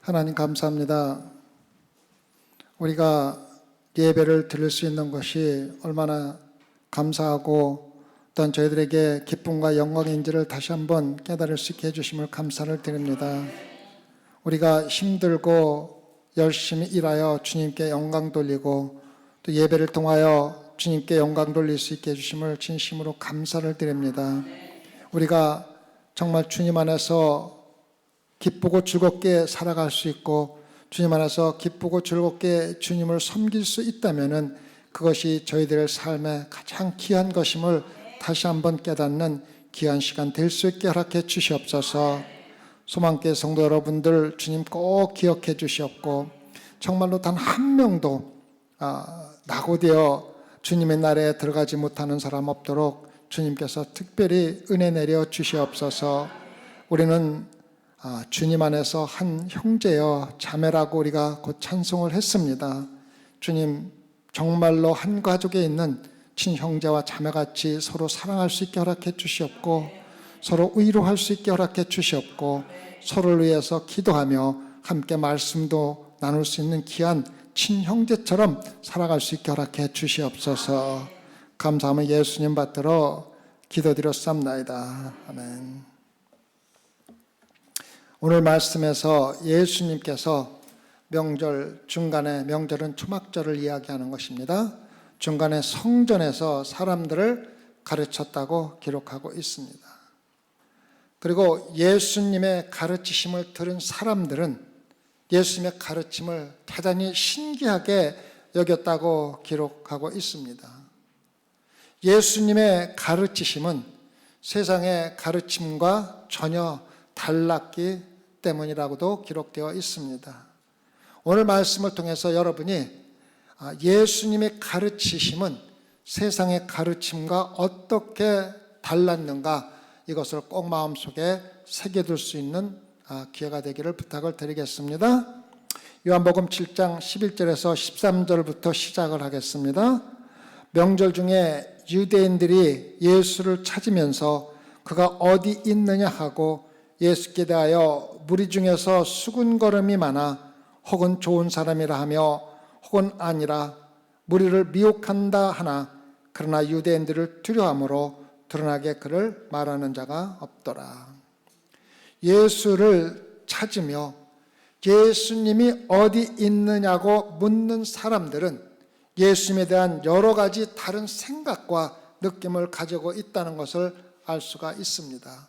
하나님 감사합니다. 우리가 예배를 드릴 수 있는 것이 얼마나 감사하고 또한 저희들에게 기쁨과 영광인지를 다시 한번 깨달을 수 있게 해주심을 감사를 드립니다. 우리가 힘들고 열심히 일하여 주님께 영광 돌리고 또 예배를 통하여 주님께 영광 돌릴 수 있게 해주심을 진심으로 감사를 드립니다. 우리가 정말 주님 안에서 기쁘고 즐겁게 살아갈 수 있고 주님 안에서 기쁘고 즐겁게 주님을 섬길 수 있다면 그것이 저희들의 삶에 가장 귀한 것임을 다시 한번 깨닫는 귀한 시간 될 수 있게 허락해 주시옵소서. 소망교회 성도 여러분들 주님 꼭 기억해 주시옵고 정말로 단 한 명도 낙오되어 주님의 나라에 들어가지 못하는 사람 없도록 주님께서 특별히 은혜 내려 주시옵소서. 우리는 주님 안에서 한 형제여 자매라고 우리가 곧 찬송을 했습니다. 주님 정말로 한 가족에 있는 친형제와 자매같이 서로 사랑할 수 있게 허락해 주시옵고 서로 위로할 수 있게 허락해 주시옵고 서로를 위해서 기도하며 함께 말씀도 나눌 수 있는 귀한 친형제처럼 살아갈 수 있게 허락해 주시옵소서. 감사하며 예수님 받들어 기도드렸사옵나이다. 아멘. 오늘 말씀에서 예수님께서 명절 중간에, 명절은 초막절을 이야기하는 것입니다. 중간에 성전에서 사람들을 가르쳤다고 기록하고 있습니다. 그리고 예수님의 가르치심을 들은 사람들은 예수님의 가르침을 대단히 신기하게 여겼다고 기록하고 있습니다. 예수님의 가르치심은 세상의 가르침과 전혀 달랐기 때문이라고도 기록되어 있습니다. 오늘 말씀을 통해서 여러분이 예수님의 가르치심은 세상의 가르침과 어떻게 달랐는가 이것을 꼭 마음속에 새겨둘 수 있는 기회가 되기를 부탁을 드리겠습니다. 요한복음 7장 11절에서 13절부터 시작을 하겠습니다. 명절 중에 유대인들이 예수를 찾으면서 그가 어디 있느냐 하고 예수께 대하여 무리 중에서 수군거름이 많아 혹은 좋은 사람이라 하며 혹은 아니라 무리를 미혹한다 하나 그러나 유대인들을 두려워함으로 드러나게 그를 말하는 자가 없더라. 예수를 찾으며 예수님이 어디 있느냐고 묻는 사람들은 예수님에 대한 여러 가지 다른 생각과 느낌을 가지고 있다는 것을 알 수가 있습니다.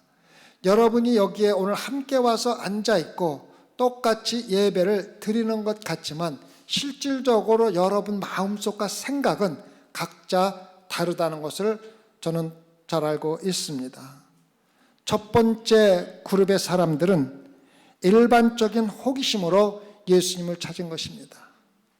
여러분이 여기에 오늘 함께 와서 앉아있고 똑같이 예배를 드리는 것 같지만 실질적으로 여러분 마음속과 생각은 각자 다르다는 것을 저는 잘 알고 있습니다. 첫 번째 그룹의 사람들은 일반적인 호기심으로 예수님을 찾은 것입니다.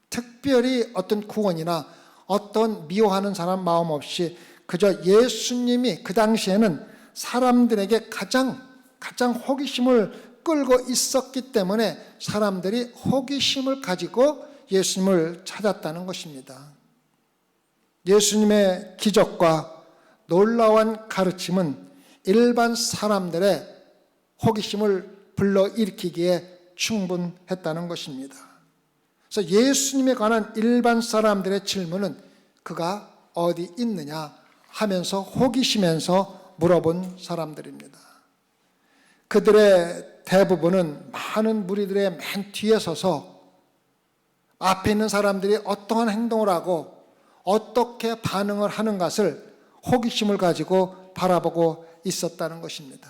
특별히 어떤 구원이나 어떤 미워하는 사람 마음 없이 그저 예수님이 그 당시에는 사람들에게 가장 호기심을 끌고 있었기 때문에 사람들이 호기심을 가지고 예수님을 찾았다는 것입니다. 예수님의 기적과 놀라운 가르침은 일반 사람들의 호기심을 불러일으키기에 충분했다는 것입니다. 그래서 예수님에 관한 일반 사람들의 질문은 그가 어디 있느냐 하면서 호기심에서 물어본 사람들입니다. 그들의 대부분은 많은 무리들의 맨 뒤에 서서 앞에 있는 사람들이 어떠한 행동을 하고 어떻게 반응을 하는 것을 호기심을 가지고 바라보고 있었다는 것입니다.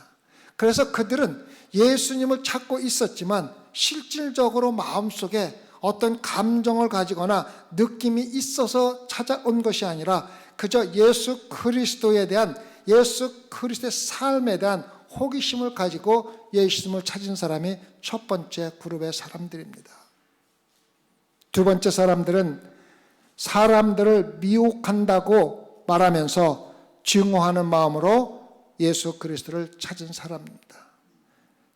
그래서 그들은 예수님을 찾고 있었지만 실질적으로 마음속에 어떤 감정을 가지거나 느낌이 있어서 찾아온 것이 아니라 그저 예수 그리스도에 대한 예수 그리스도의 삶에 대한 호기심을 가지고 예수님을 찾은 사람이 첫 번째 그룹의 사람들입니다. 두 번째 사람들은 사람들을 미혹한다고 말하면서 증오하는 마음으로 예수 그리스도를 찾은 사람입니다.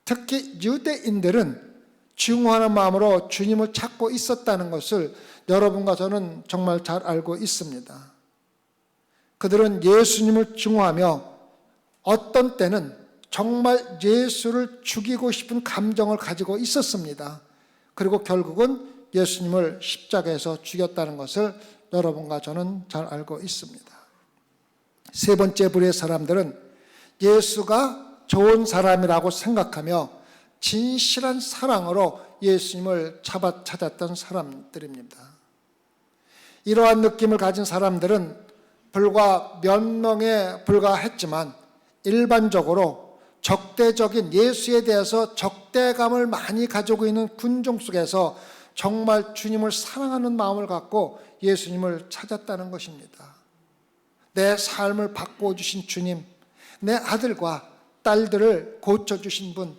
특히 유대인들은 증오하는 마음으로 주님을 찾고 있었다는 것을 여러분과 저는 정말 잘 알고 있습니다. 그들은 예수님을 증오하며 어떤 때는 정말 예수를 죽이고 싶은 감정을 가지고 있었습니다. 그리고 결국은 예수님을 십자가에서 죽였다는 것을 여러분과 저는 잘 알고 있습니다. 세 번째 부류의 사람들은 예수가 좋은 사람이라고 생각하며 진실한 사랑으로 예수님을 찾았던 사람들입니다. 이러한 느낌을 가진 사람들은 불과 몇 명에 불과했지만 일반적으로 적대적인 예수에 대해서 적대감을 많이 가지고 있는 군중 속에서 정말 주님을 사랑하는 마음을 갖고 예수님을 찾았다는 것입니다. 내 삶을 바꿔주신 주님, 내 아들과 딸들을 고쳐주신 분,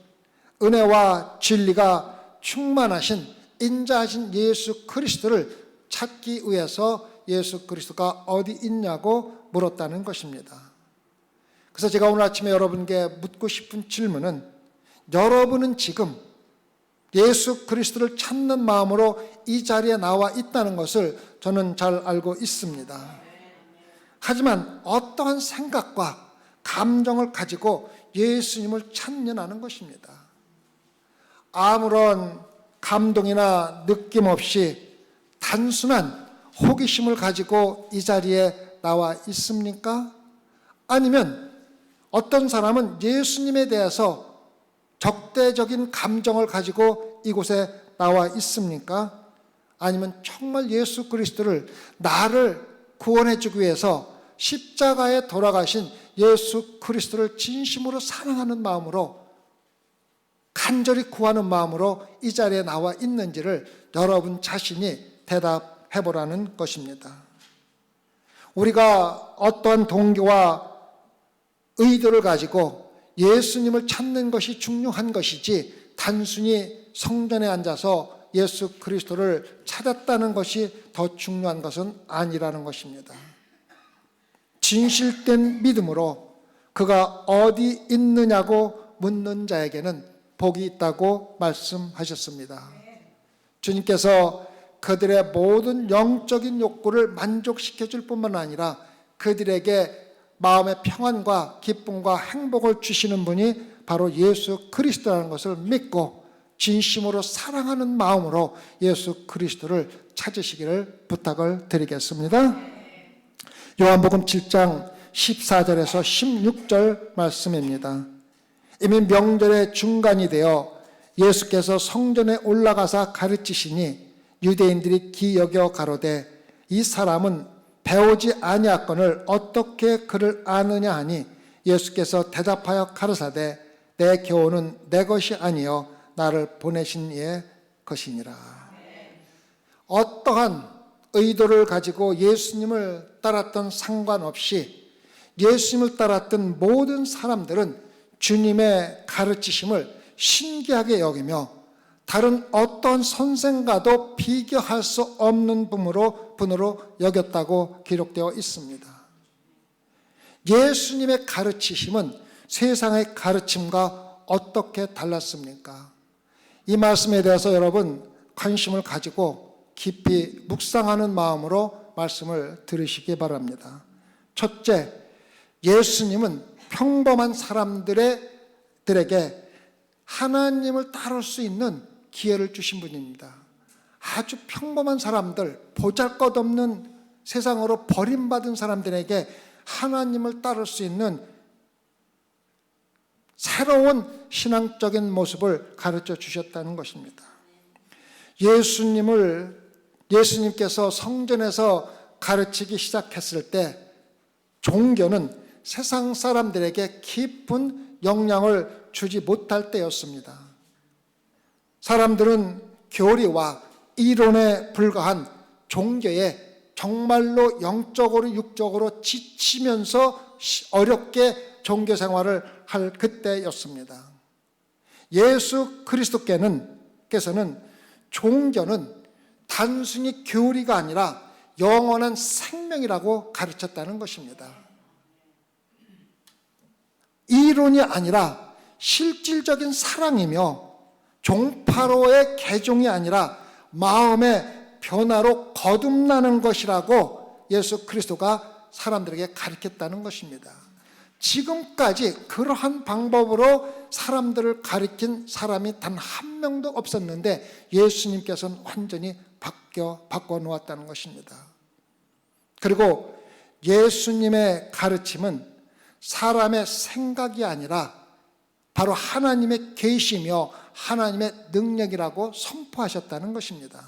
은혜와 진리가 충만하신 인자하신 예수 그리스도를 찾기 위해서 예수 그리스도가 어디 있냐고 물었다는 것입니다. 그래서 제가 오늘 아침에 여러분께 묻고 싶은 질문은, 여러분은 지금 예수 그리스도를 찾는 마음으로 이 자리에 나와 있다는 것을 저는 잘 알고 있습니다. 하지만 어떠한 생각과 감정을 가지고 예수님을 찾느냐는 것입니다. 아무런 감동이나 느낌 없이 단순한 호기심을 가지고 이 자리에 나와 있습니까? 아니면 어떤 사람은 예수님에 대해서 적대적인 감정을 가지고 이곳에 나와 있습니까? 아니면 정말 예수 그리스도를 나를 구원해 주기 위해서 십자가에 돌아가신 예수 그리스도를 진심으로 사랑하는 마음으로, 간절히 구하는 마음으로 이 자리에 나와 있는지를 여러분 자신이 대답해 보라는 것입니다. 우리가 어떠한 동기와 의도를 가지고 예수님을 찾는 것이 중요한 것이지, 단순히 성전에 앉아서 예수 그리스도를 찾았다는 것이 더 중요한 것은 아니라는 것입니다. 진실된 믿음으로 그가 어디 있느냐고 묻는 자에게는 복이 있다고 말씀하셨습니다. 주님께서 그들의 모든 영적인 욕구를 만족시켜 줄 뿐만 아니라 그들에게 마음의 평안과 기쁨과 행복을 주시는 분이 바로 예수 그리스도라는 것을 믿고 진심으로 사랑하는 마음으로 예수 그리스도를 찾으시기를 부탁을 드리겠습니다. 요한복음 7장 14절에서 16절 말씀입니다. 이미 명절의 중간이 되어 예수께서 성전에 올라가사 가르치시니 유대인들이 기여겨 가로되 이 사람은 배우지 아니하거늘 어떻게 그를 아느냐 하니 예수께서 대답하여 가르사대 내 교훈은 내 것이 아니요 나를 보내신 이의 것이니라. 어떠한 의도를 가지고 예수님을 따랐던 상관없이 예수님을 따랐던 모든 사람들은 주님의 가르치심을 신기하게 여기며 다른 어떤 선생과도 비교할 수 없는 분으로 여겼다고 기록되어 있습니다. 예수님의 가르치심은 세상의 가르침과 어떻게 달랐습니까? 이 말씀에 대해서 여러분 관심을 가지고 깊이 묵상하는 마음으로 말씀을 들으시기 바랍니다. 첫째, 예수님은 평범한 사람들에게 하나님을 따를 수 있는 기회를 주신 분입니다. 아주 평범한 사람들, 보잘것없는 세상으로 버림받은 사람들에게 하나님을 따를 수 있는 새로운 신앙적인 모습을 가르쳐 주셨다는 것입니다. 예수님께서 성전에서 가르치기 시작했을 때 종교는 세상 사람들에게 깊은 영향을 주지 못할 때였습니다. 사람들은 교리와 이론에 불과한 종교에 정말로 영적으로 육적으로 지치면서 어렵게 종교 생활을 할 그때였습니다. 예수 그리스도께서는 종교는 단순히 교리가 아니라 영원한 생명이라고 가르쳤다는 것입니다. 이론이 아니라 실질적인 사랑이며 종파로의 개종이 아니라 마음의 변화로 거듭나는 것이라고 예수 그리스도가 사람들에게 가르쳤다는 것입니다. 지금까지 그러한 방법으로 사람들을 가리킨 사람이 단 한 명도 없었는데 예수님께서는 완전히 바꿔 놓았다는 것입니다. 그리고 예수님의 가르침은 사람의 생각이 아니라 바로 하나님의 계시며 하나님의 능력이라고 선포하셨다는 것입니다.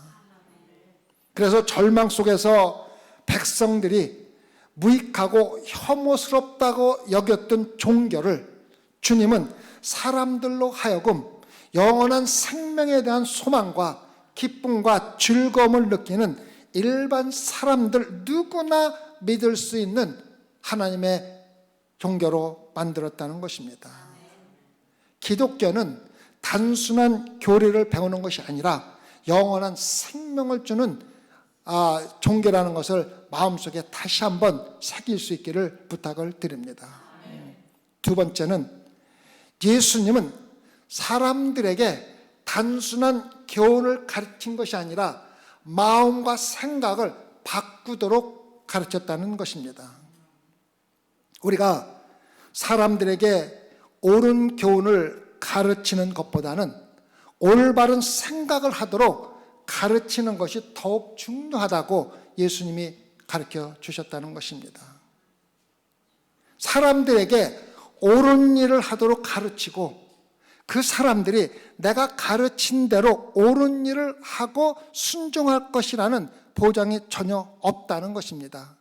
그래서 절망 속에서 백성들이 무익하고 혐오스럽다고 여겼던 종교를 주님은 사람들로 하여금 영원한 생명에 대한 소망과 기쁨과 즐거움을 느끼는 일반 사람들 누구나 믿을 수 있는 하나님의 종교로 만들었다는 것입니다. 기독교는 단순한 교리를 배우는 것이 아니라 영원한 생명을 주는 종교라는 것을 마음속에 다시 한번 새길 수 있기를 부탁을 드립니다. 두 번째는 예수님은 사람들에게 단순한 교훈을 가르친 것이 아니라 마음과 생각을 바꾸도록 가르쳤다는 것입니다. 우리가 사람들에게 옳은 교훈을 가르치는 것보다는 올바른 생각을 하도록 가르치는 것이 더욱 중요하다고 예수님이 가르쳐 주셨다는 것입니다. 사람들에게 옳은 일을 하도록 가르치고 그 사람들이 내가 가르친 대로 옳은 일을 하고 순종할 것이라는 보장이 전혀 없다는 것입니다.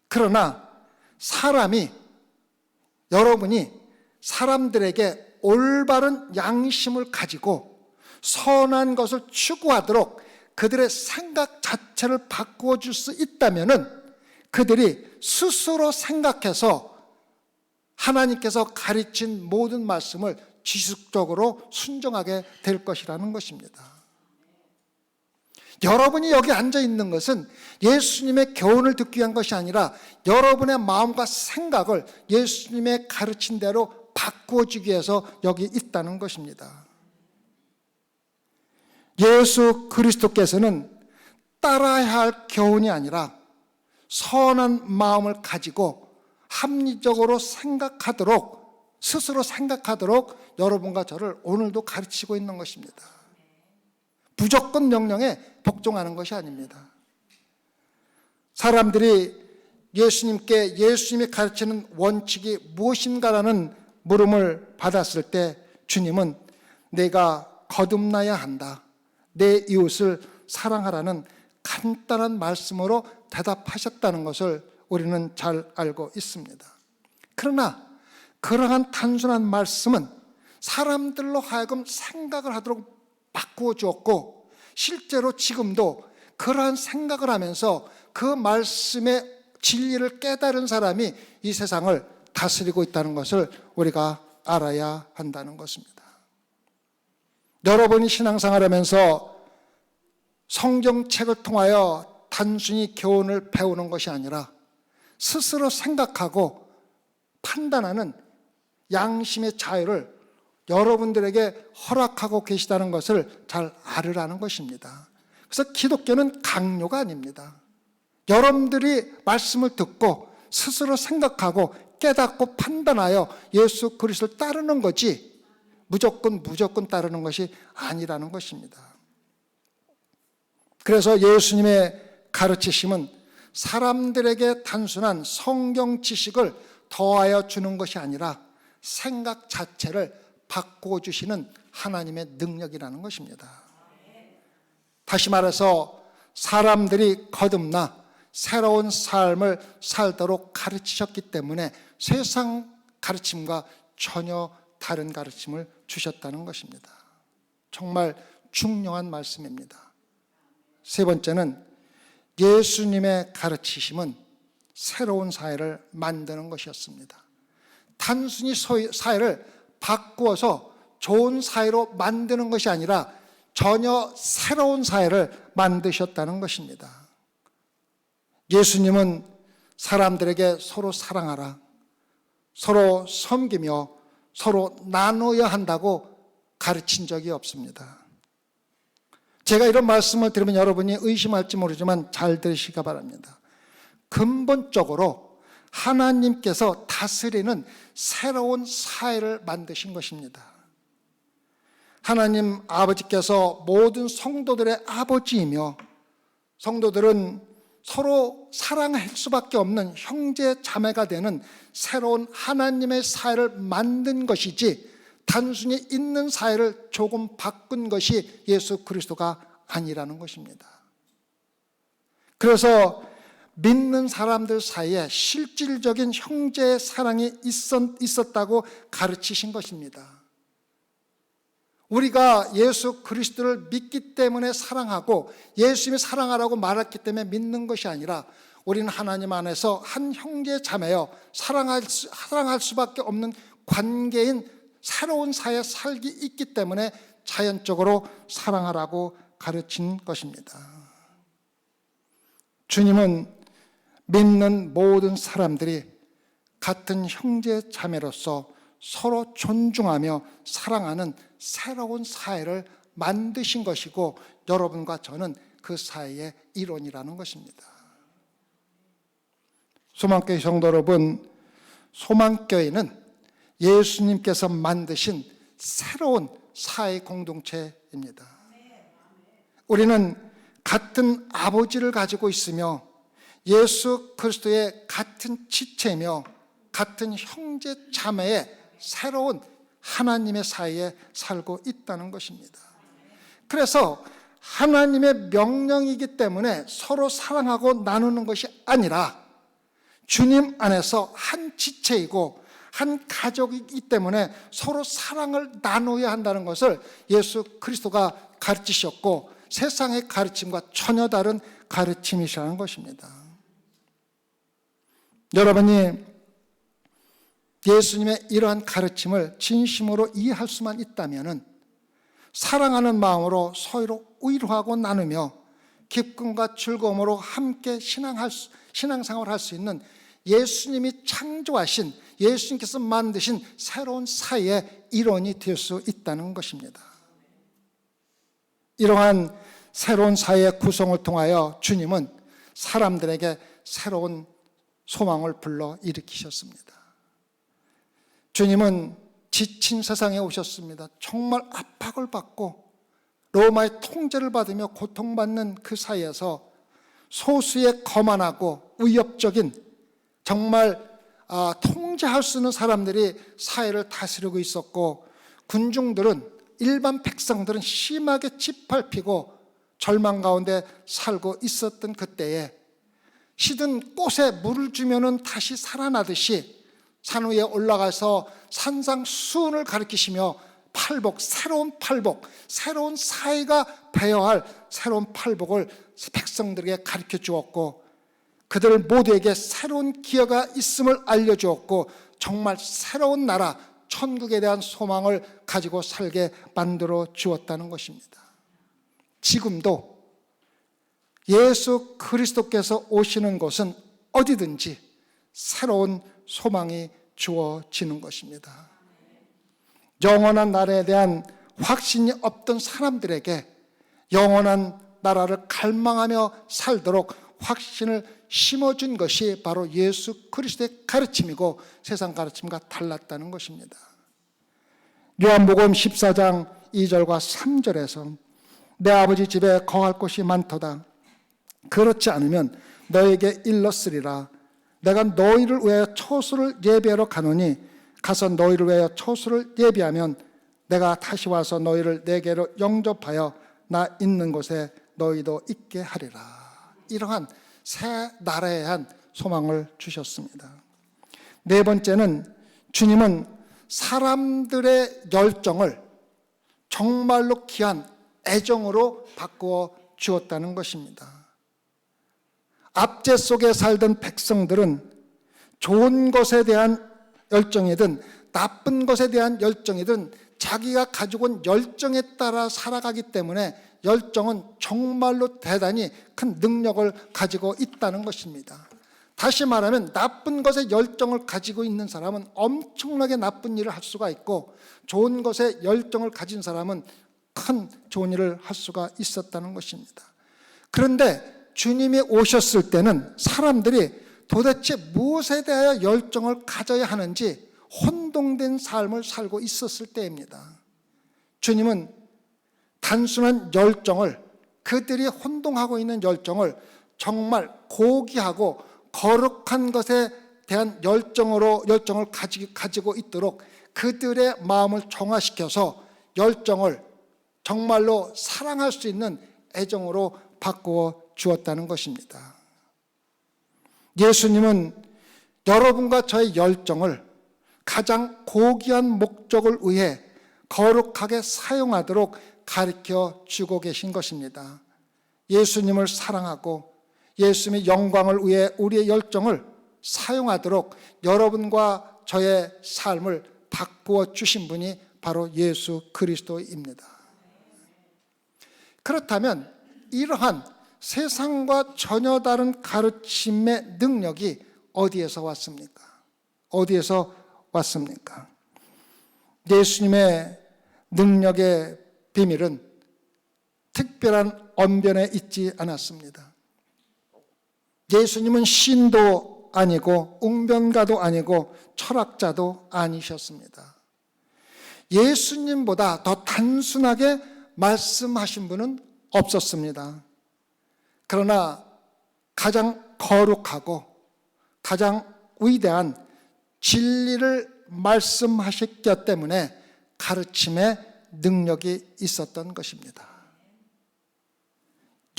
그러나 여러분이 사람들에게 올바른 양심을 가지고 선한 것을 추구하도록 그들의 생각 자체를 바꾸어 줄 수 있다면 그들이 스스로 생각해서 하나님께서 가르친 모든 말씀을 지속적으로 순종하게 될 것이라는 것입니다. 여러분이 여기 앉아 있는 것은 예수님의 교훈을 듣기 위한 것이 아니라 여러분의 마음과 생각을 예수님의 가르친 대로 바꾸어 주기 위해서 여기 있다는 것입니다. 예수 그리스도께서는 따라야 할 교훈이 아니라 선한 마음을 가지고 합리적으로 생각하도록, 스스로 생각하도록 여러분과 저를 오늘도 가르치고 있는 것입니다. 무조건 명령에 복종하는 것이 아닙니다. 사람들이 예수님이 가르치는 원칙이 무엇인가라는 물음을 받았을 때 주님은 내가 거듭나야 한다, 내 이웃을 사랑하라는 간단한 말씀으로 대답하셨다는 것을 우리는 잘 알고 있습니다. 그러나 그러한 단순한 말씀은 사람들로 하여금 생각을 하도록 바꾸어 주었고, 실제로 지금도 그러한 생각을 하면서 그 말씀의 진리를 깨달은 사람이 이 세상을 다스리고 있다는 것을 우리가 알아야 한다는 것입니다. 여러분이 신앙생활 하면서 성경책을 통하여 단순히 교훈을 배우는 것이 아니라 스스로 생각하고 판단하는 양심의 자유를 여러분들에게 허락하고 계시다는 것을 잘 알으라는 것입니다. 그래서 기독교는 강요가 아닙니다. 여러분들이 말씀을 듣고 스스로 생각하고 깨닫고 판단하여 예수 그리스도를 따르는 거지 무조건 따르는 것이 아니라는 것입니다. 그래서 예수님의 가르치심은 사람들에게 단순한 성경 지식을 더하여 주는 것이 아니라 생각 자체를 바꿔주시는 하나님의 능력이라는 것입니다. 다시 말해서 사람들이 거듭나 새로운 삶을 살도록 가르치셨기 때문에 세상 가르침과 전혀 다른 가르침을 주셨다는 것입니다. 정말 중요한 말씀입니다. 세 번째는 예수님의 가르치심은 새로운 사회를 만드는 것이었습니다. 단순히 사회를 바꾸어서 좋은 사회로 만드는 것이 아니라 전혀 새로운 사회를 만드셨다는 것입니다. 예수님은 사람들에게 서로 사랑하라, 서로 섬기며 서로 나누어야 한다고 가르친 적이 없습니다. 제가 이런 말씀을 들으면 여러분이 의심할지 모르지만 잘 들으시기 바랍니다. 근본적으로 하나님께서 다스리는 새로운 사회를 만드신 것입니다. 하나님 아버지께서 모든 성도들의 아버지이며 성도들은 서로 사랑할 수밖에 없는 형제 자매가 되는 새로운 하나님의 사회를 만든 것이지 단순히 있는 사회를 조금 바꾼 것이 예수 그리스도가 아니라는 것입니다. 그래서 믿는 사람들 사이에 실질적인 형제의 사랑이 있었다고 가르치신 것입니다. 우리가 예수 그리스도를 믿기 때문에 사랑하고 예수님이 사랑하라고 말했기 때문에 믿는 것이 아니라 우리는 하나님 안에서 한 형제 자매여 사랑할 수밖에 없는 관계인 새로운 사회에 살기 있기 때문에 자연적으로 사랑하라고 가르친 것입니다. 주님은 믿는 모든 사람들이 같은 형제 자매로서 서로 존중하며 사랑하는 새로운 사회를 만드신 것이고 여러분과 저는 그 사회의 일원이라는 것입니다. 소망교회 성도 여러분, 소망교회는 예수님께서 만드신 새로운 사회 공동체입니다. 우리는 같은 아버지를 가지고 있으며 예수 그리스도의 같은 지체며 같은 형제 자매의 새로운 하나님의 사이에 살고 있다는 것입니다. 그래서 하나님의 명령이기 때문에 서로 사랑하고 나누는 것이 아니라 주님 안에서 한 지체이고 한 가족이기 때문에 서로 사랑을 나누어야 한다는 것을 예수 그리스도가 가르치셨고 세상의 가르침과 전혀 다른 가르침이시라는 것입니다. 여러분이 예수님의 이러한 가르침을 진심으로 이해할 수만 있다면 사랑하는 마음으로 서로 위로하고 나누며 기쁨과 즐거움으로 함께 신앙생활을 할 수 있는 예수님이 창조하신 예수님께서 만드신 새로운 사회의 일원이 될 수 있다는 것입니다. 이러한 새로운 사회의 구성을 통하여 주님은 사람들에게 새로운 소망을 불러 일으키셨습니다. 주님은 지친 세상에 오셨습니다. 정말 압박을 받고 로마의 통제를 받으며 고통받는 그 사이에서 소수의 거만하고 위협적인 정말 통제할 수 있는 사람들이 사회를 다스리고 있었고 군중들은 일반 백성들은 심하게 짓밟히고 절망 가운데 살고 있었던 그때에 시든 꽃에 물을 주면은 다시 살아나듯이 산 위에 올라가서 산상수훈을 가르치시며 팔복, 새로운 팔복, 새로운 사회가 배워할 새로운 팔복을 백성들에게 가르쳐 주었고 그들 모두에게 새로운 기회가 있음을 알려주었고 정말 새로운 나라, 천국에 대한 소망을 가지고 살게 만들어 주었다는 것입니다. 지금도 예수 그리스도께서 오시는 곳은 어디든지 새로운 소망이 주어지는 것입니다. 영원한 나라에 대한 확신이 없던 사람들에게 영원한 나라를 갈망하며 살도록 확신을 심어준 것이 바로 예수 그리스도의 가르침이고 세상 가르침과 달랐다는 것입니다. 요한복음 14장 2절과 3절에서 내 아버지 집에 거할 곳이 많도다. 그렇지 않으면 너에게 일렀으리라. 내가 너희를 위하여 처소를 예비하러 가노니 가서 너희를 위하여 처소를 예비하면 내가 다시 와서 너희를 내게로 영접하여 나 있는 곳에 너희도 있게 하리라. 이러한 새 나라에 대한 소망을 주셨습니다. 네 번째는 주님은 사람들의 열정을 정말로 귀한 애정으로 바꾸어 주었다는 것입니다. 압제 속에 살던 백성들은 좋은 것에 대한 열정이든 나쁜 것에 대한 열정이든 자기가 가지고 온 열정에 따라 살아가기 때문에 열정은 정말로 대단히 큰 능력을 가지고 있다는 것입니다. 다시 말하면 나쁜 것에 열정을 가지고 있는 사람은 엄청나게 나쁜 일을 할 수가 있고 좋은 것에 열정을 가진 사람은 큰 좋은 일을 할 수가 있었다는 것입니다. 그런데 주님이 오셨을 때는 사람들이 도대체 무엇에 대하여 열정을 가져야 하는지 혼동된 삶을 살고 있었을 때입니다. 주님은 단순한 열정을, 그들이 혼동하고 있는 열정을 정말 고귀하고 거룩한 것에 대한 열정을 가지고 있도록 그들의 마음을 정화시켜서 열정을 정말로 사랑할 수 있는 애정으로 바꾸어 주었다는 것입니다. 예수님은 여러분과 저의 열정을 가장 고귀한 목적을 위해 거룩하게 사용하도록 가르쳐 주고 계신 것입니다. 예수님을 사랑하고 예수님의 영광을 위해 우리의 열정을 사용하도록 여러분과 저의 삶을 바꾸어 주신 분이 바로 예수 그리스도입니다. 그렇다면 이러한 세상과 전혀 다른 가르침의 능력이 어디에서 왔습니까? 어디에서 왔습니까? 예수님의 능력의 비밀은 특별한 언변에 있지 않았습니다. 예수님은 신도 아니고 웅변가도 아니고 철학자도 아니셨습니다. 예수님보다 더 단순하게 말씀하신 분은 없었습니다. 그러나 가장 거룩하고 가장 위대한 진리를 말씀하셨기 때문에 가르침의 능력이 있었던 것입니다.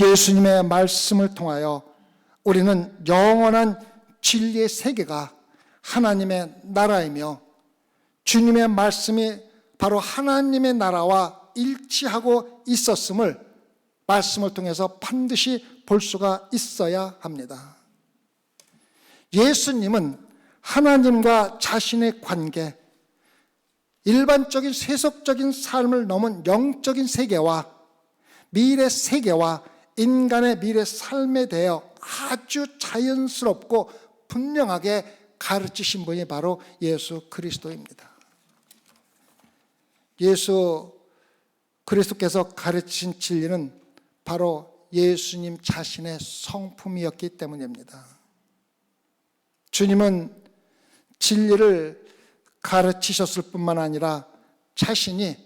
예수님의 말씀을 통하여 우리는 영원한 진리의 세계가 하나님의 나라이며 주님의 말씀이 바로 하나님의 나라와 일치하고 있었음을 말씀을 통해서 반드시 볼 수가 있어야 합니다. 예수님은 하나님과 자신의 관계, 일반적인 세속적인 삶을 넘은 영적인 세계와 미래 세계와 인간의 미래 삶에 대하여 아주 자연스럽고 분명하게 가르치신 분이 바로 예수 그리스도입니다. 예수 그리스도께서 가르친 진리는 바로 예수님 자신의 성품이었기 때문입니다. 주님은 진리를 가르치셨을 뿐만 아니라 자신이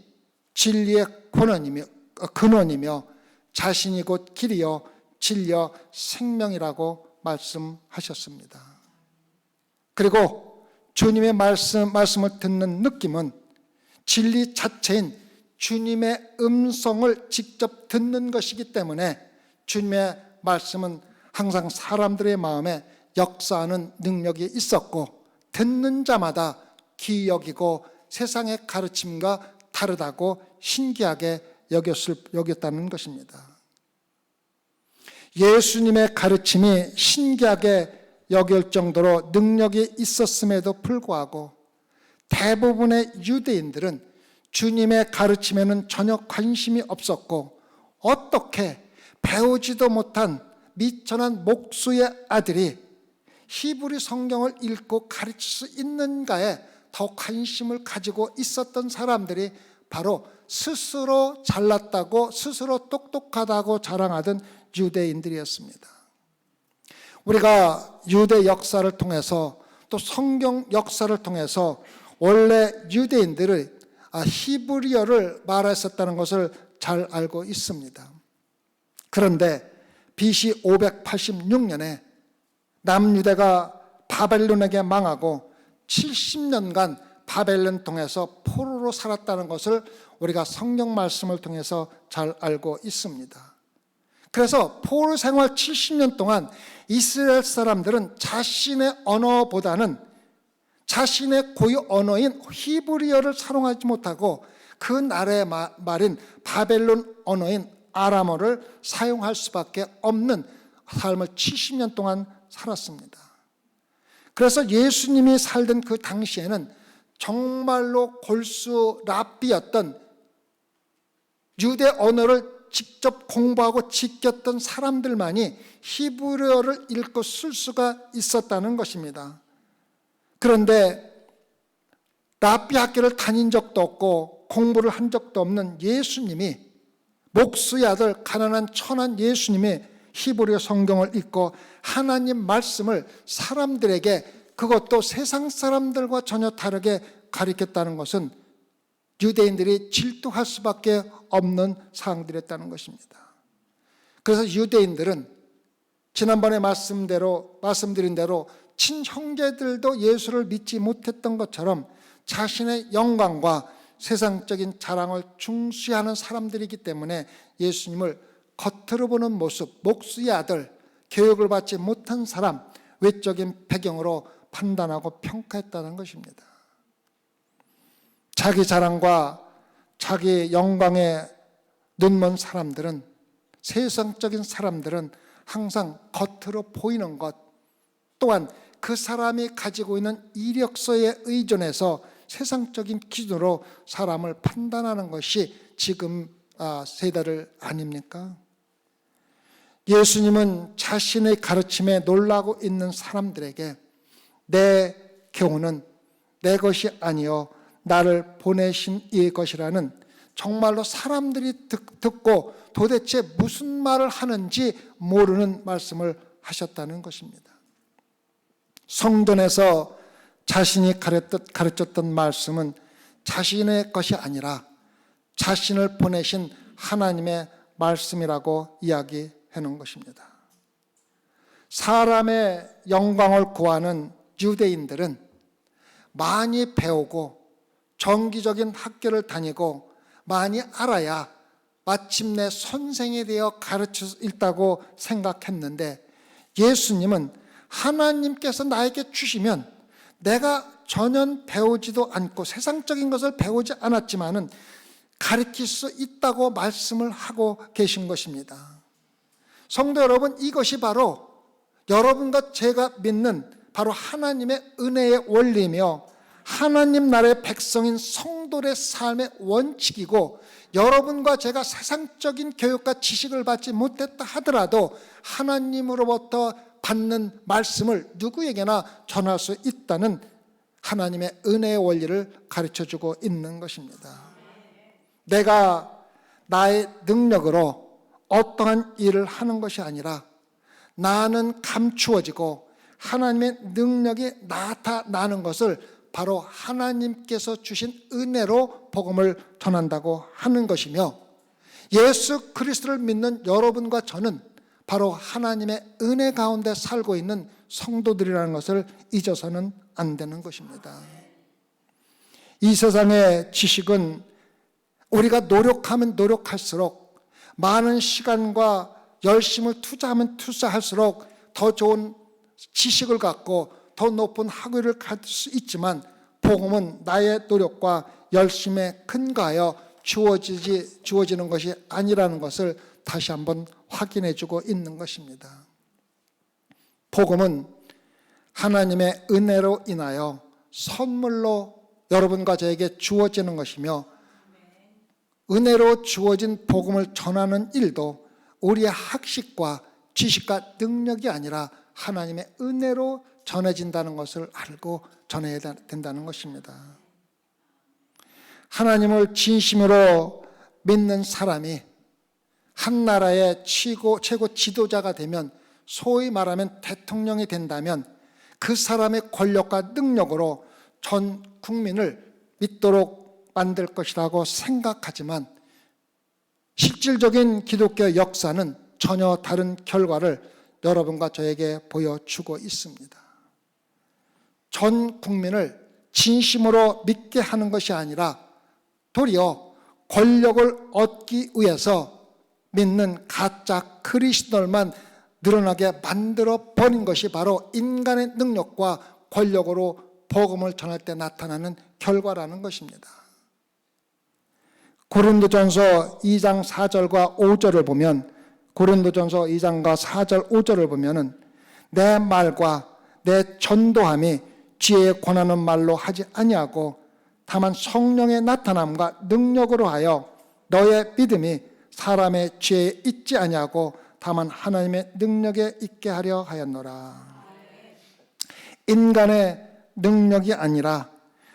진리의 근원이며 자신이 곧 길이요 진리요 생명이라고 말씀하셨습니다. 그리고 주님의 말씀을 듣는 느낌은 진리 자체인 주님의 음성을 직접 듣는 것이기 때문에 주님의 말씀은 항상 사람들의 마음에 역사하는 능력이 있었고 듣는 자마다 귀히 여기고 세상의 가르침과 다르다고 신기하게 여겼다는 것입니다. 예수님의 가르침이 신기하게 여길 정도로 능력이 있었음에도 불구하고 대부분의 유대인들은 주님의 가르침에는 전혀 관심이 없었고 어떻게 배우지도 못한 미천한 목수의 아들이 히브리 성경을 읽고 가르칠 수 있는가에 더 관심을 가지고 있었던 사람들이 바로 스스로 잘났다고 스스로 똑똑하다고 자랑하던 유대인들이었습니다. 우리가 유대 역사를 통해서 또 성경 역사를 통해서 원래 유대인들을 히브리어를 말했었다는 것을 잘 알고 있습니다. 그런데 BC 586년에 남유대가 바벨론에게 망하고 70년간 바벨론 통해서 포로로 살았다는 것을 우리가 성경 말씀을 통해서 잘 알고 있습니다. 그래서 포로 생활 70년 동안 이스라엘 사람들은 자신의 언어보다는 자신의 고유 언어인 히브리어를 사용하지 못하고 그 나라의 말인 바벨론 언어인 아람어를 사용할 수밖에 없는 삶을 70년 동안 살았습니다. 그래서 예수님이 살던 그 당시에는 정말로 골수 랍비였던 유대 언어를 직접 공부하고 지켰던 사람들만이 히브리어를 읽고 쓸 수가 있었다는 것입니다. 그런데 랍비 학교를 다닌 적도 없고 공부를 한 적도 없는 예수님이 목수의 아들 가난한 천한 예수님이 히브리 성경을 읽고 하나님 말씀을 사람들에게, 그것도 세상 사람들과 전혀 다르게 가르쳤다는 것은 유대인들이 질투할 수밖에 없는 사항들이었다는 것입니다. 그래서 유대인들은 지난번에 말씀드린 대로 친형제들도 예수를 믿지 못했던 것처럼 자신의 영광과 세상적인 자랑을 중시하는 사람들이기 때문에 예수님을 겉으로 보는 모습, 목수의 아들, 교육을 받지 못한 사람, 외적인 배경으로 판단하고 평가했다는 것입니다. 자기 자랑과 자기 영광에 눈먼 사람들은, 세상적인 사람들은 항상 겉으로 보이는 것, 또한 그 사람이 가지고 있는 이력서에 의존해서 세상적인 기준으로 사람을 판단하는 것이 지금 세대들 아닙니까? 예수님은 자신의 가르침에 놀라고 있는 사람들에게 내 교훈은 내 것이 아니요 나를 보내신 이의 것이라는, 정말로 사람들이 듣고 도대체 무슨 말을 하는지 모르는 말씀을 하셨다는 것입니다. 성전에서 자신이 가르쳤던 말씀은 자신의 것이 아니라 자신을 보내신 하나님의 말씀이라고 이야기해 놓은 것입니다. 사람의 영광을 구하는 유대인들은 많이 배우고 정기적인 학교를 다니고 많이 알아야 마침내 선생이 되어 가르칠 수 있다고 생각했는데, 예수님은 하나님께서 나에게 주시면 내가 전혀 배우지도 않고 세상적인 것을 배우지 않았지만은 가르칠 수 있다고 말씀을 하고 계신 것입니다. 성도 여러분, 이것이 바로 여러분과 제가 믿는 바로 하나님의 은혜의 원리며 하나님 나라의 백성인 성도의 삶의 원칙이고, 여러분과 제가 세상적인 교육과 지식을 받지 못했다 하더라도 하나님으로부터 받는 말씀을 누구에게나 전할 수 있다는 하나님의 은혜의 원리를 가르쳐주고 있는 것입니다. 내가 나의 능력으로 어떠한 일을 하는 것이 아니라 나는 감추어지고 하나님의 능력이 나타나는 것을 바로 하나님께서 주신 은혜로 복음을 전한다고 하는 것이며, 예수 그리스도를 믿는 여러분과 저는 바로 하나님의 은혜 가운데 살고 있는 성도들이라는 것을 잊어서는 안 되는 것입니다. 이 세상의 지식은 우리가 노력하면 노력할수록, 많은 시간과 열심을 투자하면 투자할수록 더 좋은 지식을 갖고 더 높은 학위를 가질 수 있지만, 복음은 나의 노력과 열심에 근거하여 주어지는 것이 아니라는 것을 다시 한번 확인해 주고 있는 것입니다. 복음은 하나님의 은혜로 인하여 선물로 여러분과 저에게 주어지는 것이며, 은혜로 주어진 복음을 전하는 일도 우리의 학식과 지식과 능력이 아니라 하나님의 은혜로 전해진다는 것을 알고 전해야 된다는 것입니다. 하나님을 진심으로 믿는 사람이 한 나라의 최고 지도자가 되면, 소위 말하면 대통령이 된다면, 그 사람의 권력과 능력으로 전 국민을 믿도록 만들 것이라고 생각하지만, 실질적인 기독교 역사는 전혀 다른 결과를 여러분과 저에게 보여주고 있습니다. 전 국민을 진심으로 믿게 하는 것이 아니라 도리어 권력을 얻기 위해서 믿는 가짜 크리스천들만 늘어나게 만들어 버린 것이 바로 인간의 능력과 권력으로 복음을 전할 때 나타나는 결과라는 것입니다. 고린도전서 2장 4절과 5절을 보면, 고린도전서 2장과 4절 5절을 보면은 내 말과 내 전도함이 지혜에 권하는 말로 하지 아니하고 다만 성령의 나타남과 능력으로 하여 너의 믿음이 사람의 지혜에 있지 아니하고 다만 하나님의 능력에 있게 하려 하였노라. 인간의 능력이 아니라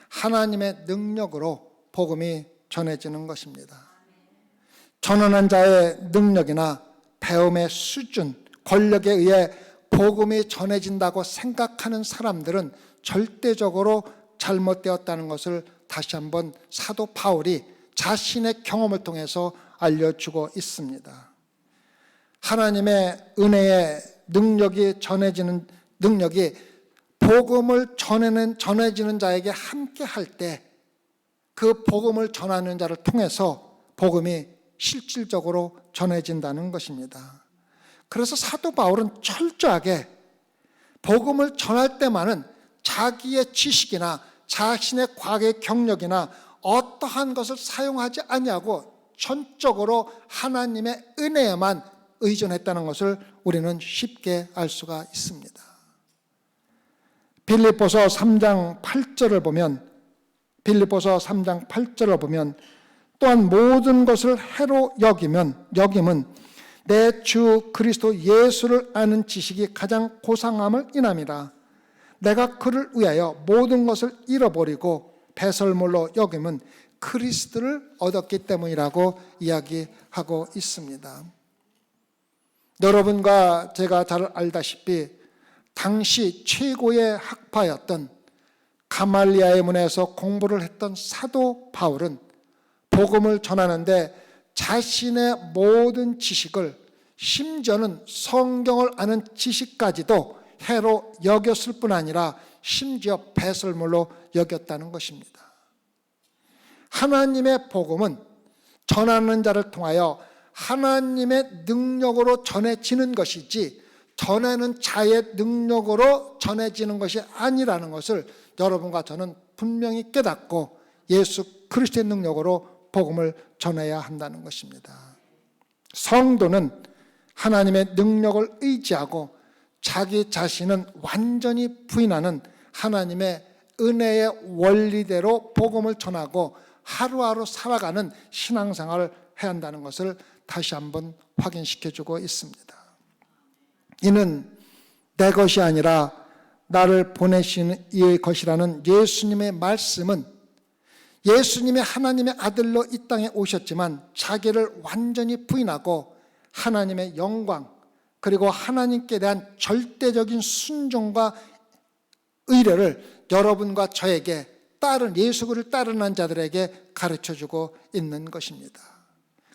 하나님의 능력으로 복음이 전해지는 것입니다. 전하는 자의 능력이나 배움의 수준, 권력에 의해 복음이 전해진다고 생각하는 사람들은 절대적으로 잘못되었다는 것을 다시 한번 사도 바울이 자신의 경험을 통해서 알려주고 있습니다. 하나님의 은혜의 능력이 전해지는 능력이 복음을 전해지는 자에게 함께 할 때 그 복음을 전하는 자를 통해서 복음이 실질적으로 전해진다는 것입니다. 그래서 사도 바울은 철저하게 복음을 전할 때만은 자기의 지식이나 자신의 과거의 경력이나 어떠한 것을 사용하지 아니하고 전적으로 하나님의 은혜에만 의존했다는 것을 우리는 쉽게 알 수가 있습니다. 빌립보서 3장 8절을 보면 또한 모든 것을 해로 여김은 내 주 그리스도 예수를 아는 지식이 가장 고상함을 인함이라. 내가 그를 위하여 모든 것을 잃어버리고 배설물로 여김은 그리스도를 얻었기 때문이라고 이야기하고 있습니다. 여러분과 제가 잘 알다시피 당시 최고의 학파였던 가말리아의 문에서 공부를 했던 사도 바울은 복음을 전하는데 자신의 모든 지식을, 심지어는 성경을 아는 지식까지도 해로 여겼을 뿐 아니라 심지어 배설물로 여겼다는 것입니다. 하나님의 복음은 전하는 자를 통하여 하나님의 능력으로 전해지는 것이지 전하는 자의 능력으로 전해지는 것이 아니라는 것을 여러분과 저는 분명히 깨닫고 예수 그리스도의 능력으로 복음을 전해야 한다는 것입니다. 성도는 하나님의 능력을 의지하고 자기 자신은 완전히 부인하는 하나님의 은혜의 원리대로 복음을 전하고 하루하루 살아가는 신앙생활을 해야 한다는 것을 다시 한번 확인시켜주고 있습니다. 이는 내 것이 아니라 나를 보내신 이의 것이라는 예수님의 말씀은 예수님이 하나님의 아들로 이 땅에 오셨지만 자기를 완전히 부인하고 하나님의 영광 그리고 하나님께 대한 절대적인 순종과 의뢰를 여러분과 저에게 예수 그리스도를 따르는 자들에게 가르쳐주고 있는 것입니다.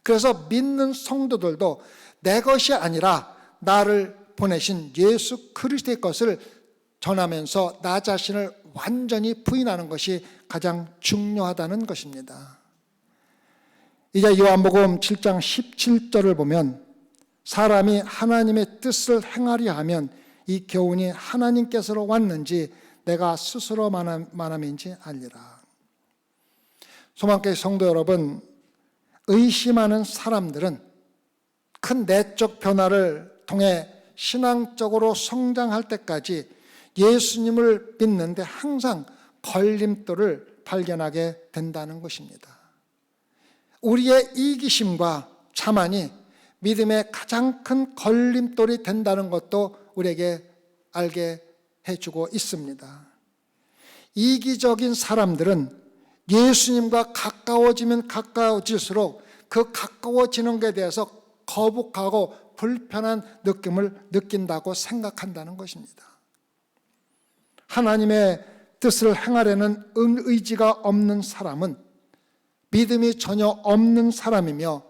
그래서 믿는 성도들도 내 것이 아니라 나를 보내신 예수 그리스도의 것을 전하면서 나 자신을 완전히 부인하는 것이 가장 중요하다는 것입니다. 이제 요한복음 7장 17절을 보면 사람이 하나님의 뜻을 행하려 하면 이 교훈이 하나님께서로 왔는지 내가 스스로 말함인지 알리라. 소망교회 성도 여러분, 의심하는 사람들은 큰 내적 변화를 통해 신앙적으로 성장할 때까지 예수님을 믿는데 항상 걸림돌을 발견하게 된다는 것입니다. 우리의 이기심과 자만이 믿음의 가장 큰 걸림돌이 된다는 것도 우리에게 알게 해주고 있습니다. 이기적인 사람들은 예수님과 가까워지면 가까워질수록 그 가까워지는 것에 대해서 거북하고 불편한 느낌을 느낀다고 생각한다는 것입니다. 하나님의 뜻을 행하려는 의지가 없는 사람은 믿음이 전혀 없는 사람이며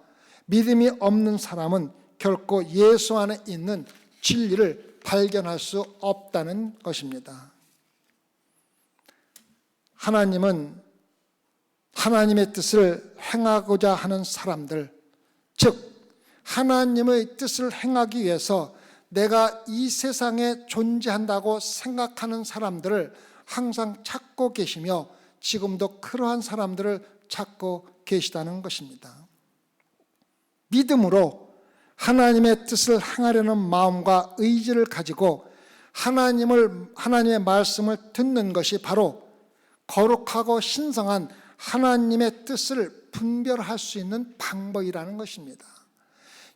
믿음이 없는 사람은 결코 예수 안에 있는 진리를 발견할 수 없다는 것입니다. 하나님은 하나님의 뜻을 행하고자 하는 사람들, 즉 하나님의 뜻을 행하기 위해서 내가 이 세상에 존재한다고 생각하는 사람들을 항상 찾고 계시며 지금도 그러한 사람들을 찾고 계시다는 것입니다. 믿음으로 하나님의 뜻을 행하려는 마음과 의지를 가지고 하나님의 말씀을 듣는 것이 바로 거룩하고 신성한 하나님의 뜻을 분별할 수 있는 방법이라는 것입니다.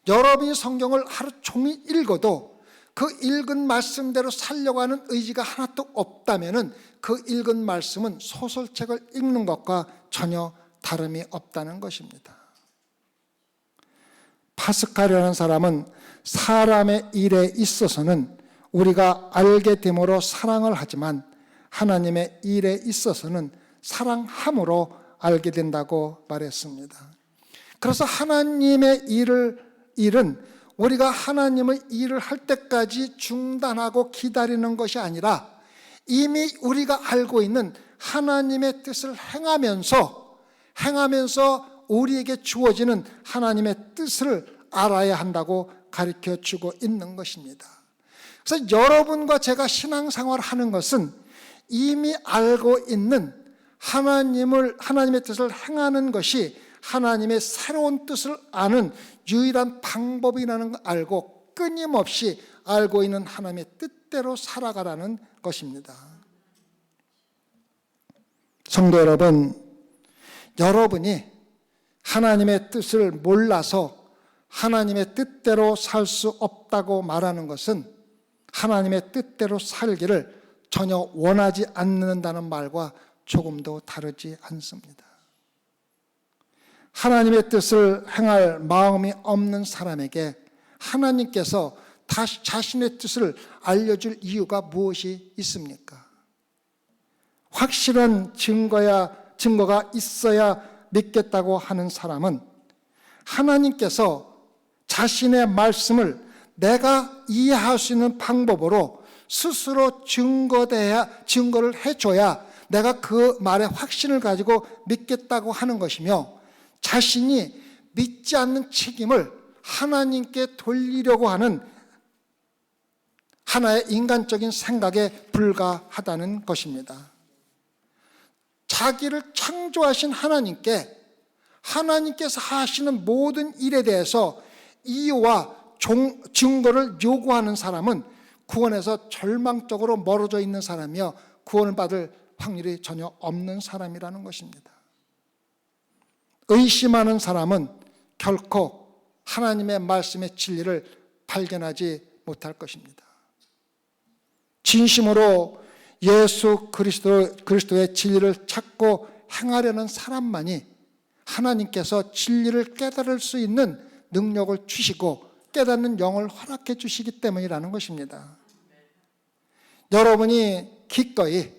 여러분이 성경을 하루 종일 읽어도 그 읽은 말씀대로 살려고 하는 의지가 하나도 없다면 그 읽은 말씀은 소설책을 읽는 것과 전혀 다름이 없다는 것입니다. 파스칼이라는 사람은 사람의 일에 있어서는 우리가 알게 됨으로 사랑을 하지만 하나님의 일에 있어서는 사랑함으로 알게 된다고 말했습니다. 그래서 하나님의 일은 우리가 하나님의 일을 할 때까지 중단하고 기다리는 것이 아니라 이미 우리가 알고 있는 하나님의 뜻을 행하면서 우리에게 주어지는 하나님의 뜻을 알아야 한다고 가르쳐 주고 있는 것입니다. 그래서 여러분과 제가 신앙생활을 하는 것은 이미 알고 있는 하나님의 뜻을 행하는 것이 하나님의 새로운 뜻을 아는 유일한 방법이라는 걸 알고 끊임없이 알고 있는 하나님의 뜻대로 살아가라는 것입니다. 성도 여러분, 여러분이 하나님의 뜻을 몰라서 하나님의 뜻대로 살 수 없다고 말하는 것은 하나님의 뜻대로 살기를 전혀 원하지 않는다는 말과 조금도 다르지 않습니다. 하나님의 뜻을 행할 마음이 없는 사람에게 하나님께서 다시 자신의 뜻을 알려줄 이유가 무엇이 있습니까? 확실한 증거가 있어야 믿겠다고 하는 사람은 하나님께서 자신의 말씀을 내가 이해할 수 있는 방법으로 스스로 증거를 해줘야 내가 그 말에 확신을 가지고 믿겠다고 하는 것이며, 자신이 믿지 않는 책임을 하나님께 돌리려고 하는 하나의 인간적인 생각에 불과하다는 것입니다. 자기를 창조하신 하나님께서 하시는 모든 일에 대해서 이유와 증거를 요구하는 사람은 구원에서 절망적으로 멀어져 있는 사람이며 구원을 받을 확률이 전혀 없는 사람이라는 것입니다. 의심하는 사람은 결코 하나님의 말씀의 진리를 발견하지 못할 것입니다. 진심으로 예수 그리스도의 진리를 찾고 행하려는 사람만이 하나님께서 진리를 깨달을 수 있는 능력을 주시고 깨닫는 영을 허락해 주시기 때문이라는 것입니다. 여러분이 기꺼이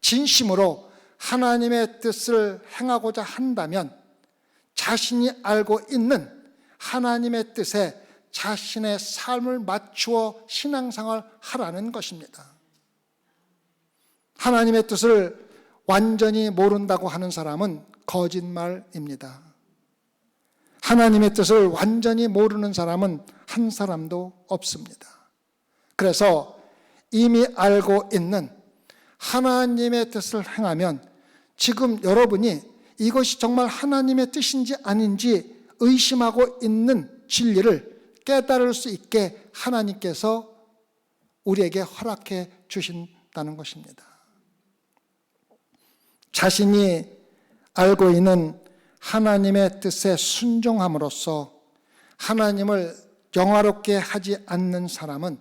진심으로 하나님의 뜻을 행하고자 한다면 자신이 알고 있는 하나님의 뜻에 자신의 삶을 맞추어 신앙생활을 하라는 것입니다. 하나님의 뜻을 완전히 모른다고 하는 사람은 거짓말입니다. 하나님의 뜻을 완전히 모르는 사람은 한 사람도 없습니다. 그래서 이미 알고 있는 하나님의 뜻을 행하면 지금 여러분이 이것이 정말 하나님의 뜻인지 아닌지 의심하고 있는 진리를 깨달을 수 있게 하나님께서 우리에게 허락해 주신다는 것입니다. 자신이 알고 있는 하나님의 뜻에 순종함으로써 하나님을 영화롭게 하지 않는 사람은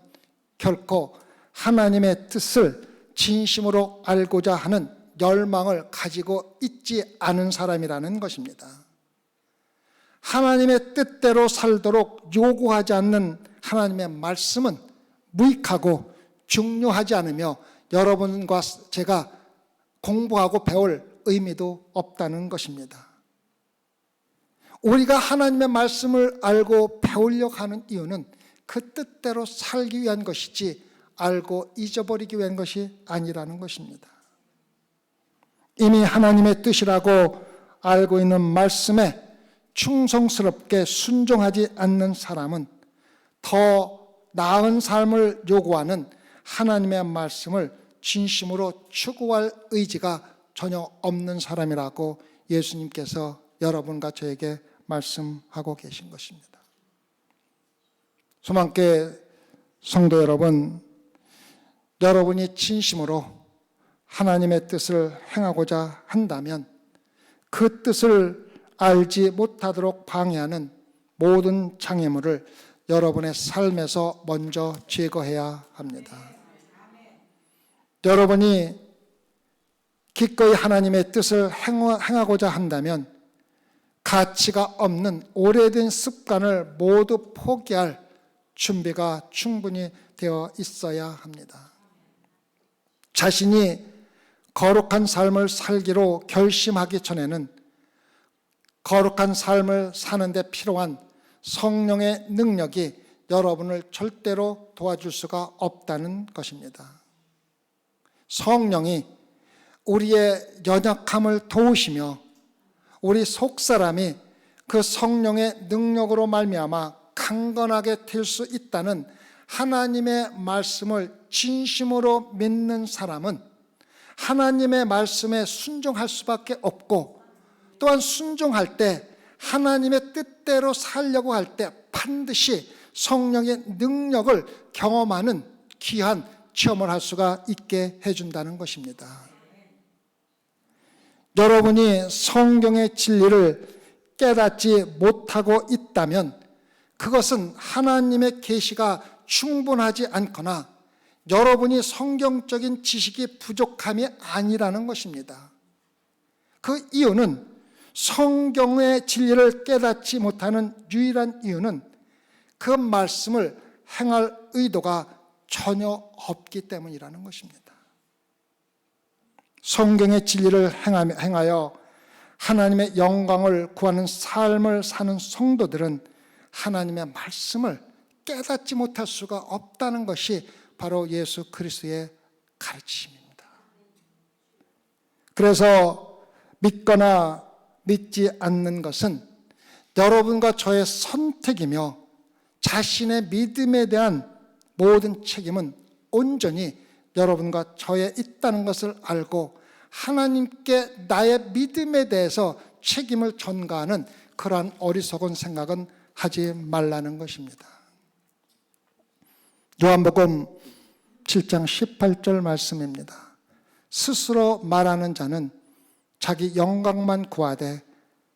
결코 하나님의 뜻을 진심으로 알고자 하는 열망을 가지고 있지 않은 사람이라는 것입니다. 하나님의 뜻대로 살도록 요구하지 않는 하나님의 말씀은 무익하고 중요하지 않으며 여러분과 제가 공부하고 배울 의미도 없다는 것입니다. 우리가 하나님의 말씀을 알고 배우려고 하는 이유는 그 뜻대로 살기 위한 것이지 알고 잊어버리기 위한 것이 아니라는 것입니다. 이미 하나님의 뜻이라고 알고 있는 말씀에 충성스럽게 순종하지 않는 사람은 더 나은 삶을 요구하는 하나님의 말씀을 진심으로 추구할 의지가 전혀 없는 사람이라고 예수님께서 여러분과 저에게 말씀하고 계신 것입니다. 소망교회 성도 여러분, 여러분이 진심으로 하나님의 뜻을 행하고자 한다면 그 뜻을 알지 못하도록 방해하는 모든 장애물을 여러분의 삶에서 먼저 제거해야 합니다. 여러분이 기꺼이 하나님의 뜻을 행하고자 한다면 가치가 없는 오래된 습관을 모두 포기할 준비가 충분히 되어 있어야 합니다. 자신이 거룩한 삶을 살기로 결심하기 전에는 거룩한 삶을 사는 데 필요한 성령의 능력이 여러분을 절대로 도와줄 수가 없다는 것입니다. 성령이 우리의 연약함을 도우시며 우리 속사람이 그 성령의 능력으로 말미암아 강건하게 될 수 있다는 하나님의 말씀을 진심으로 믿는 사람은 하나님의 말씀에 순종할 수밖에 없고, 또한 순종할 때 하나님의 뜻대로 살려고 할 때 반드시 성령의 능력을 경험하는 귀한 체험을 할 수가 있게 해준다는 것입니다. 여러분이 성경의 진리를 깨닫지 못하고 있다면 그것은 하나님의 계시가 충분하지 않거나 여러분이 성경적인 지식이 부족함이 아니라는 것입니다. 그 이유는, 성경의 진리를 깨닫지 못하는 유일한 이유는 그 말씀을 행할 의도가 전혀 없기 때문이라는 것입니다. 성경의 진리를 행하여 하나님의 영광을 구하는 삶을 사는 성도들은 하나님의 말씀을 깨닫지 못할 수가 없다는 것이 바로 예수 그리스도의 가르침입니다. 그래서 믿거나 믿지 않는 것은 여러분과 저의 선택이며 자신의 믿음에 대한 모든 책임은 온전히 여러분과 저에 있다는 것을 알고 하나님께 나의 믿음에 대해서 책임을 전가하는 그러한 어리석은 생각은 하지 말라는 것입니다. 요한복음 7장 18절 말씀입니다. 스스로 말하는 자는 자기 영광만 구하되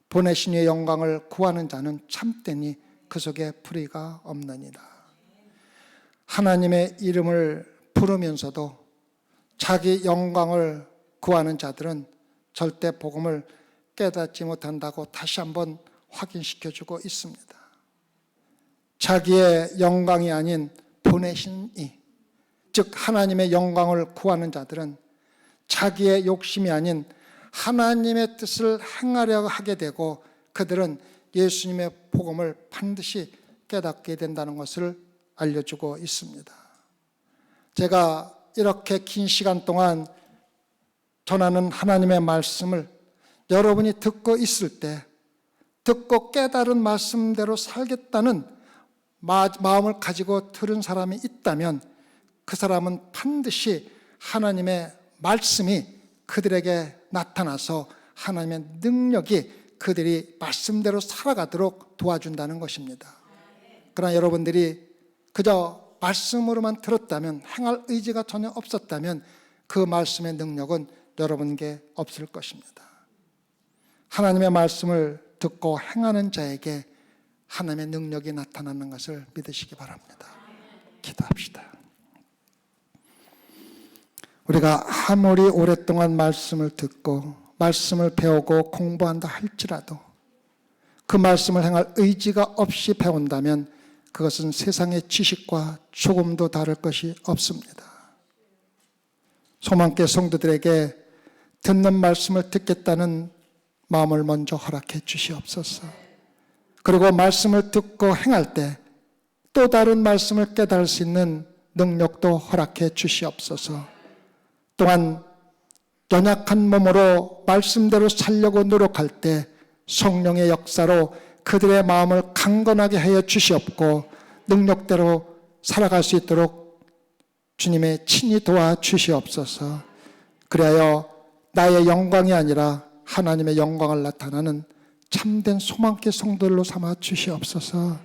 보내신 이의 영광을 구하는 자는 참되니 그 속에 불의가 없느니라. 하나님의 이름을 부르면서도 자기 영광을 구하는 자들은 절대 복음을 깨닫지 못한다고 다시 한번 확인시켜주고 있습니다. 자기의 영광이 아닌 보내신 이, 즉 하나님의 영광을 구하는 자들은 자기의 욕심이 아닌 하나님의 뜻을 행하려 하게 되고 그들은 예수님의 복음을 반드시 깨닫게 된다는 것을 알려주고 있습니다. 제가 이렇게 긴 시간 동안 전하는 하나님의 말씀을 여러분이 듣고 있을 때 듣고 깨달은 말씀대로 살겠다는 마음을 가지고 들은 사람이 있다면 그 사람은 반드시 하나님의 말씀이 그들에게 나타나서 하나님의 능력이 그들이 말씀대로 살아가도록 도와준다는 것입니다. 그러나 여러분들이 그저 말씀으로만 들었다면, 행할 의지가 전혀 없었다면 그 말씀의 능력은 여러분에게 없을 것입니다. 하나님의 말씀을 듣고 행하는 자에게 하나님의 능력이 나타나는 것을 믿으시기 바랍니다. 기도합시다. 우리가 아무리 오랫동안 말씀을 듣고 말씀을 배우고 공부한다 할지라도 그 말씀을 행할 의지가 없이 배운다면 그것은 세상의 지식과 조금도 다를 것이 없습니다. 소망교회 성도들에게 듣는 말씀을 듣겠다는 마음을 먼저 허락해 주시옵소서. 그리고 말씀을 듣고 행할 때 또 다른 말씀을 깨달을 수 있는 능력도 허락해 주시옵소서. 또한 연약한 몸으로 말씀대로 살려고 노력할 때 성령의 역사로 그들의 마음을 강건하게 하여 주시옵고 능력대로 살아갈 수 있도록 주님의 친히 도와주시옵소서. 그리하여 나의 영광이 아니라 하나님의 영광을 나타나는 참된 소망교회 성도들로 삼아 주시옵소서.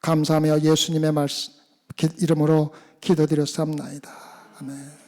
감사하며 예수님의 말씀 이름으로 기도드렸사옵나이다. 아멘.